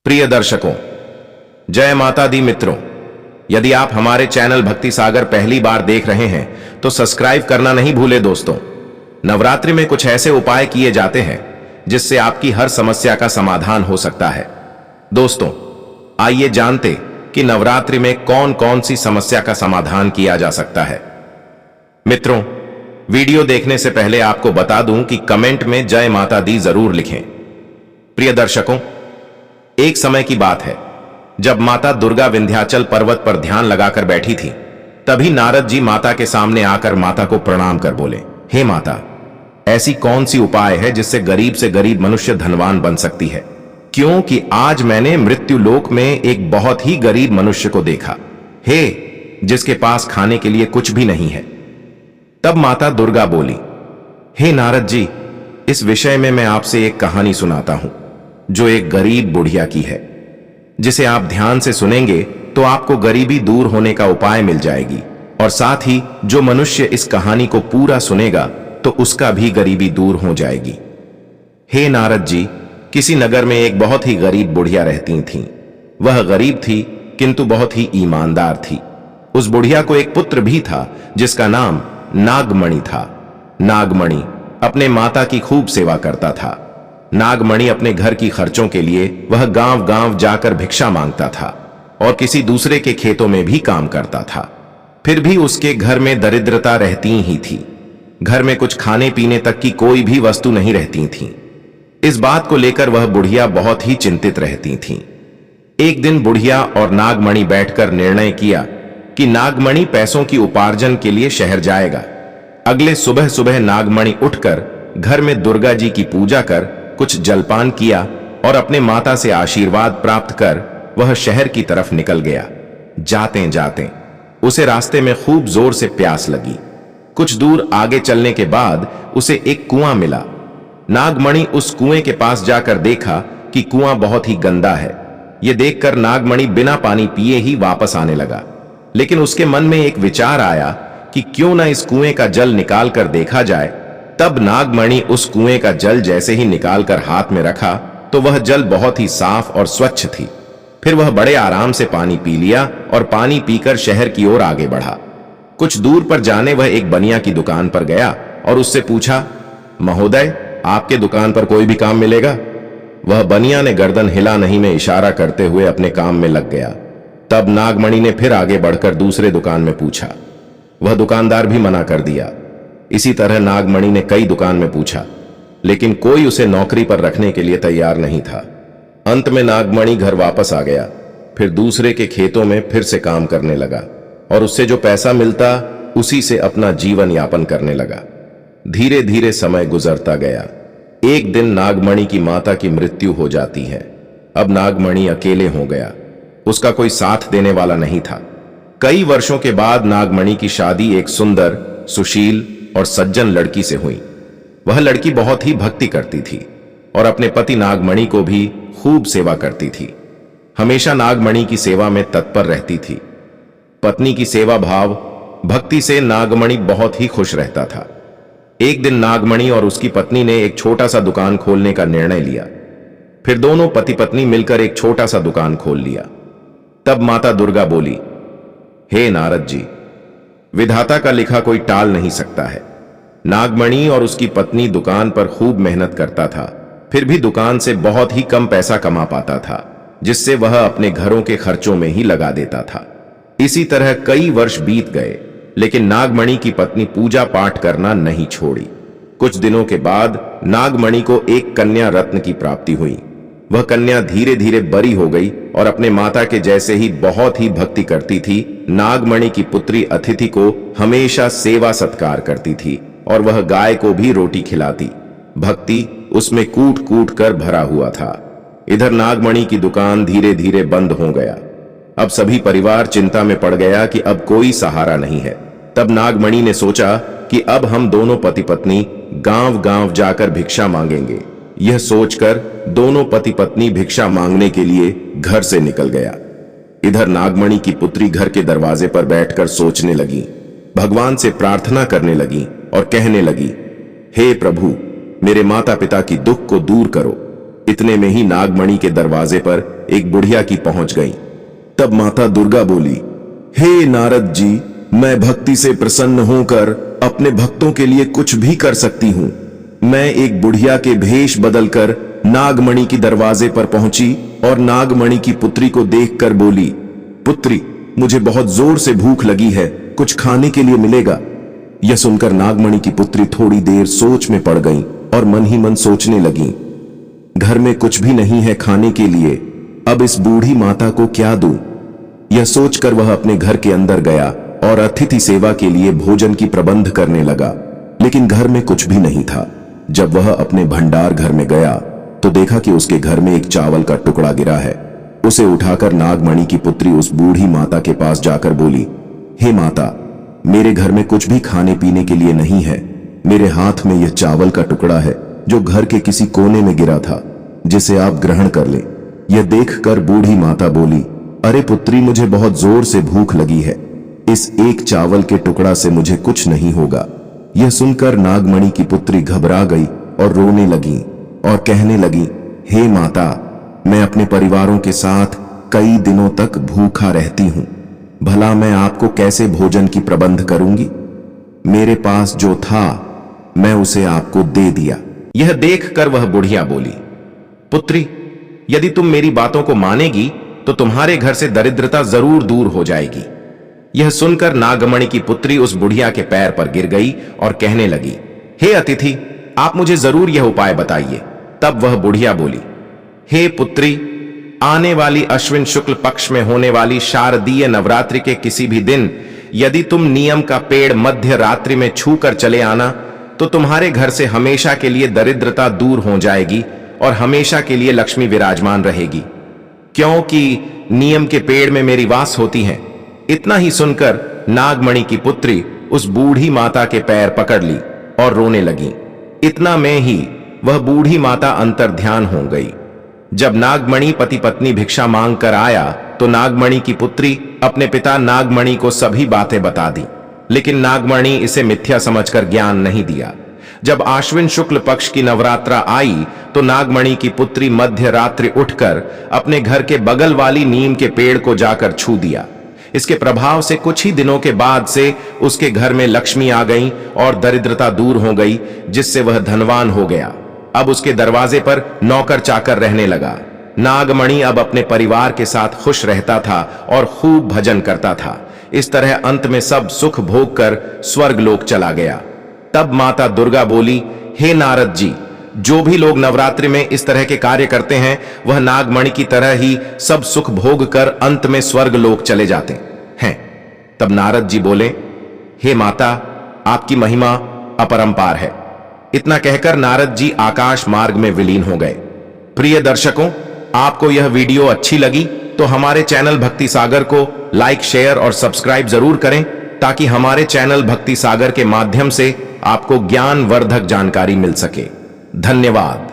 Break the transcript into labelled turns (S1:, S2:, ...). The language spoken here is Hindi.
S1: प्रिय दर्शकों, जय माता दी मित्रों। यदि आप हमारे चैनल भक्ति सागर पहली बार देख रहे हैं तो सब्सक्राइब करना नहीं भूले दोस्तों। नवरात्रि में कुछ ऐसे उपाय किए जाते हैं जिससे आपकी हर समस्या का समाधान हो सकता है। दोस्तों, आइए जानते कि नवरात्रि में कौन कौन सी समस्या का समाधान किया जा सकता है। मित्रों, वीडियो देखने से पहले आपको बता दूं कि कमेंट में जय माता दी जरूर लिखें। प्रिय दर्शकों, एक समय की बात है जब माता दुर्गा विंध्याचल पर्वत पर ध्यान लगाकर बैठी थी। तभी नारद जी माता के सामने आकर माता को प्रणाम कर बोले, हे माता, ऐसी कौन सी उपाय है जिससे गरीब से गरीब मनुष्य धनवान बन सकती है? क्योंकि आज मैंने मृत्यु लोक में एक बहुत ही गरीब मनुष्य को देखा, हे जिसके पास खाने के लिए कुछ भी नहीं है। तब माता दुर्गा बोली, हे नारद जी, इस विषय में मैं आपसे एक कहानी सुनाता हूं जो एक गरीब बुढ़िया की है। जिसे आप ध्यान से सुनेंगे तो आपको गरीबी दूर होने का उपाय मिल जाएगी, और साथ ही जो मनुष्य इस कहानी को पूरा सुनेगा तो उसका भी गरीबी दूर हो जाएगी। हे नारद जी, किसी नगर में एक बहुत ही गरीब बुढ़िया रहती थीं। वह गरीब थी किंतु बहुत ही ईमानदार थी। उस बुढ़िया को एक पुत्र भी था जिसका नाम नागमणि था। नागमणि अपने माता की खूब सेवा करता था। नागमणि अपने घर की खर्चों के लिए वह गांव गांव जाकर भिक्षा मांगता था और किसी दूसरे के खेतों में भी काम करता था। फिर भी उसके घर में दरिद्रता रहती ही थी। घर में कुछ खाने पीने तक की कोई भी वस्तु नहीं रहती थी। इस बात को लेकर वह बुढ़िया बहुत ही चिंतित रहती थी। एक दिन बुढ़िया और नागमणि बैठकर निर्णय किया कि नागमणि पैसों की उपार्जन के लिए शहर जाएगा। अगले सुबह सुबह नागमणि उठकर घर में दुर्गा जी की पूजा कर कुछ जलपान किया और अपने माता से आशीर्वाद प्राप्त कर वह शहर की तरफ निकल गया। जाते जाते उसे रास्ते में खूब जोर से प्यास लगी। कुछ दूर आगे चलने के बाद उसे एक कुआं मिला। नागमणि उस कुएं के पास जाकर देखा कि कुआं बहुत ही गंदा है। यह देखकर नागमणि बिना पानी पिए ही वापस आने लगा। लेकिन उसके मन में एक विचार आया कि क्यों ना इस कुएं का जल निकाल कर देखा जाए। तब नागमणि उस कुएं का जल जैसे ही निकालकर हाथ में रखा तो वह जल बहुत ही साफ और स्वच्छ थी। फिर वह बड़े आराम से पानी पी लिया और पानी पीकर शहर की ओर आगे बढ़ा। कुछ दूर पर जाने वह एक बनिया की दुकान पर गया और उससे पूछा, महोदय, आपके दुकान पर कोई भी काम मिलेगा? वह बनिया ने गर्दन हिला नहीं में इशारा करते हुए अपने काम में लग गया। तब नागमणि ने फिर आगे बढ़कर दूसरे दुकान में पूछा। वह दुकानदार भी मना कर दिया। इसी तरह नागमणि ने कई दुकान में पूछा, लेकिन कोई उसे नौकरी पर रखने के लिए तैयार नहीं था। अंत में नागमणि घर वापस आ गया। फिर दूसरे के खेतों में फिर से काम करने लगा और उससे जो पैसा मिलता उसी से अपना जीवन यापन करने लगा। धीरे धीरे समय गुजरता गया। एक दिन नागमणि की माता की मृत्यु हो जाती है। अब नागमणि अकेले हो गया। उसका कोई साथ देने वाला नहीं था। कई वर्षों के बाद नागमणि की शादी एक सुंदर, सुशील और सज्जन लड़की से हुई। वह लड़की बहुत ही भक्ति करती थी और अपने पति नागमणि को भी खूब सेवा करती थी। हमेशा नागमणि की सेवा में तत्पर रहती थी। पत्नी की सेवा भाव भक्ति से नागमणि बहुत ही खुश रहता था। एक दिन नागमणि और उसकी पत्नी ने एक छोटा सा दुकान खोलने का निर्णय लिया। फिर दोनों पति पत्नी मिलकर एक छोटा सा दुकान खोल लिया। तब माता दुर्गा बोली, हे नारद जी, विधाता का लिखा कोई टाल नहीं सकता है। नागमणि और उसकी पत्नी दुकान पर खूब मेहनत करता था, फिर भी दुकान से बहुत ही कम पैसा कमा पाता था, जिससे वह अपने घरों के खर्चों में ही लगा देता था। इसी तरह कई वर्ष बीत गए, लेकिन नागमणि की पत्नी पूजा पाठ करना नहीं छोड़ी। कुछ दिनों के बाद नागमणि को एक कन्या रत्न की प्राप्ति हुई। वह कन्या धीरे धीरे बड़ी हो गई और अपने माता के जैसे ही बहुत ही भक्ति करती थी। नागमणि की पुत्री अतिथि को हमेशा सेवा सत्कार करती थी और वह गाय को भी रोटी खिलाती। भक्ति उसमें कूट कूट कर भरा हुआ था। इधर नागमणि की दुकान धीरे धीरे बंद हो गया। अब सभी परिवार चिंता में पड़ गया कि अब कोई सहारा नहीं है। तब नागमणि ने सोचा कि अब हम दोनों पति पत्नी गांव गांव जाकर भिक्षा मांगेंगे। यह सोचकर दोनों पति पत्नी भिक्षा मांगने के लिए घर से निकल गया। इधर नागमणि की पुत्री घर के दरवाजे पर बैठकर सोचने लगी, भगवान से प्रार्थना करने लगी और कहने लगी, हे प्रभु, मेरे माता पिता की दुख को दूर करो। इतने में ही नागमणि के दरवाजे पर एक बुढ़िया की पहुंच गई। तब माता दुर्गा बोली, हे नारद जी, मैं भक्ति से प्रसन्न होकर अपने भक्तों के लिए कुछ भी कर सकती हूं। मैं एक बुढ़िया के भेष बदलकर नागमणि की दरवाजे पर पहुंची और नागमणि की पुत्री को देखकर बोली, पुत्री, मुझे बहुत जोर से भूख लगी है, कुछ खाने के लिए मिलेगा? यह सुनकर नागमणि की पुत्री थोड़ी देर सोच में पड़ गई और मन ही मन सोचने लगी, घर में कुछ भी नहीं है खाने के लिए, अब इस बूढ़ी माता को क्या दूं? यह सोचकर वह अपने घर के अंदर गया और अतिथि सेवा के लिए भोजन की प्रबंध करने लगा, लेकिन घर में कुछ भी नहीं था। जब वह अपने भंडार घर में गया तो देखा कि उसके घर में एक चावल का टुकड़ा गिरा है। उसे उठाकर नागमणि की पुत्री उस बूढ़ी माता के पास जाकर बोली, हे माता, मेरे घर में कुछ भी खाने पीने के लिए नहीं है। मेरे हाथ में यह चावल का टुकड़ा है जो घर के किसी कोने में गिरा था, जिसे आप ग्रहण कर ले। यह देखकर बूढ़ी माता बोली, अरे पुत्री, मुझे बहुत जोर से भूख लगी है, इस एक चावल के टुकड़ा से मुझे कुछ नहीं होगा। यह सुनकर नागमणि की पुत्री घबरा गई और रोने लगी और कहने लगी, हे माता, मैं अपने परिवारों के साथ कई दिनों तक भूखा रहती हूं, भला मैं आपको कैसे भोजन की प्रबंध करूंगी? मेरे पास जो था मैं उसे आपको दे दिया। यह देखकर वह बुढ़िया बोली, पुत्री, यदि तुम मेरी बातों को मानेगी तो तुम्हारे घर से दरिद्रता जरूर दूर हो जाएगी। यह सुनकर नागमणि की पुत्री उस बुढ़िया के पैर पर गिर गई और कहने लगी, हे अतिथि, आप मुझे जरूर यह उपाय बताइए। तब वह बुढ़िया बोली, हे पुत्री, आने वाली अश्विन शुक्ल पक्ष में होने वाली शारदीय नवरात्रि के किसी भी दिन यदि तुम नियम का पेड़ मध्य रात्रि में छू कर चले आना तो तुम्हारे घर से हमेशा के लिए दरिद्रता दूर हो जाएगी और हमेशा के लिए लक्ष्मी विराजमान रहेगी, क्योंकि नियम के पेड़ में मेरी वास होती है। इतना ही सुनकर नागमणि की पुत्री उस बूढ़ी माता के पैर पकड़ ली और रोने लगी। इतना में ही वह बूढ़ी माता अंतर्ध्यान हो गई। जब नागमणि पति पत्नी भिक्षा मांग कर आया तो नागमणि की पुत्री अपने पिता नागमणि को सभी बातें बता दी, लेकिन नागमणि इसे मिथ्या समझकर ज्ञान नहीं दिया। जब आश्विन शुक्ल पक्ष की नवरात्रा आई तो नागमणि की पुत्री मध्य रात्रि उठकर अपने घर के बगल वाली नीम के पेड़ को जाकर छू दिया। इसके प्रभाव से कुछ ही दिनों के बाद से उसके घर में लक्ष्मी आ गई और दरिद्रता दूर हो गई, जिससे वह धनवान हो गया। अब उसके दरवाजे पर नौकर चाकर रहने लगा। नागमणि अब अपने परिवार के साथ खुश रहता था और खूब भजन करता था। इस तरह अंत में सब सुख भोग कर स्वर्ग लोक चला गया। तब माता दुर्गा बोली, हे नारद जी, जो भी लोग नवरात्रि में इस तरह के कार्य करते हैं वह नागमणि की तरह ही सब सुख भोग कर अंत में स्वर्ग लोक चले जाते हैं। तब नारद जी बोले, हे माता, आपकी महिमा अपरंपार है। इतना कहकर नारद जी आकाश मार्ग में विलीन हो गए। प्रिय दर्शकों, आपको यह वीडियो अच्छी लगी तो हमारे चैनल भक्ति सागर को लाइक, शेयर और सब्सक्राइब जरूर करें, ताकि हमारे चैनल भक्ति सागर के माध्यम से आपको ज्ञान वर्धक जानकारी मिल सके। धन्यवाद।